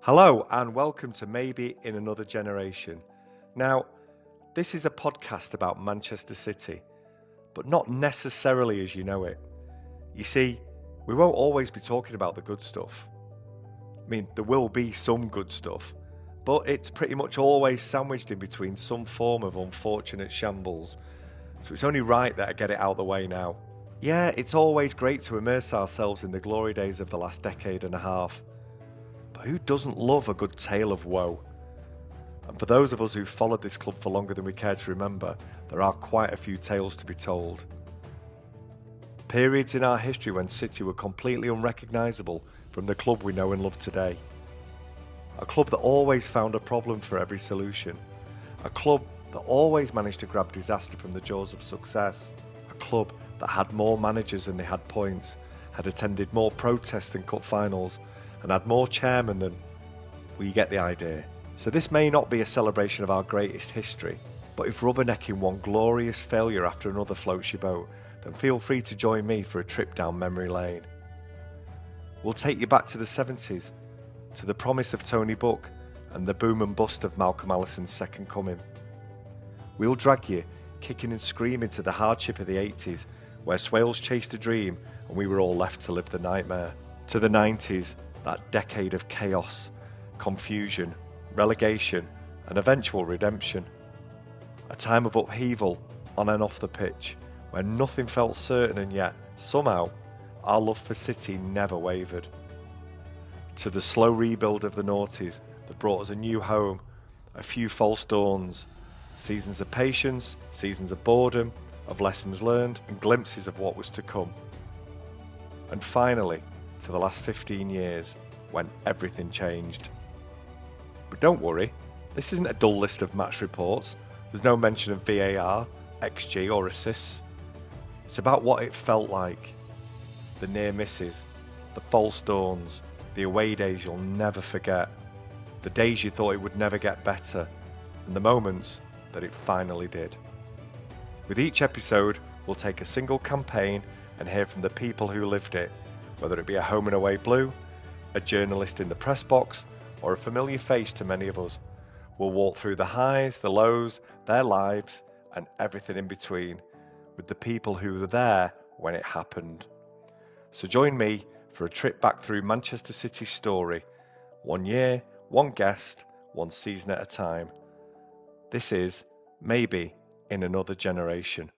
Hello, and welcome to Maybe in Another Generation. Now, this is a podcast about Manchester City, but not necessarily as you know it. You see, we won't always be talking about the good stuff. I mean, there will be some good stuff, but it's pretty much always sandwiched in between some form of unfortunate shambles. So it's only right that I get it out of the way now. Yeah, it's always great to immerse ourselves in the glory days of the last decade and a half. But who doesn't love a good tale of woe? And for those of us who've followed this club for longer than we care to remember, there are quite a few tales to be told. Periods in our history when City were completely unrecognisable from the club we know and love today. A club that always found a problem for every solution. A club that always managed to grab disaster from the jaws of success. A club that had more managers than they had points, had attended more protests than cup finals, and had more chairmen than... well, you get the idea. So this may not be a celebration of our greatest history, but if rubbernecking one glorious failure after another floats your boat, then feel free to join me for a trip down memory lane. We'll take you back to the 70s, to the promise of Tony Buck and the boom and bust of Malcolm Allison's second coming. We'll drag you, kicking and screaming, to the hardship of the 80s, where Swales chased a dream and we were all left to live the nightmare. To the 90s, that decade of chaos, confusion, relegation, and eventual redemption. A time of upheaval on and off the pitch, where nothing felt certain, and yet, somehow, our love for City never wavered. To the slow rebuild of the noughties that brought us a new home, a few false dawns, seasons of patience, seasons of boredom, of lessons learned, and glimpses of what was to come. And finally, to the last 15 years, when everything changed. But don't worry, this isn't a dull list of match reports. There's no mention of VAR, XG or assists. It's about what it felt like. The near misses, the false dawns, the away days you'll never forget, the days you thought it would never get better, and the moments that it finally did. With each episode, we'll take a single campaign and hear from the people who lived it, whether it be a home and away blue, a journalist in the press box, or a familiar face to many of us. We'll walk through the highs, the lows, their lives, and everything in between, with the people who were there when it happened. So join me for a trip back through Manchester City's story, 1 year, one guest, one season at a time. This is Maybe in Another Generation.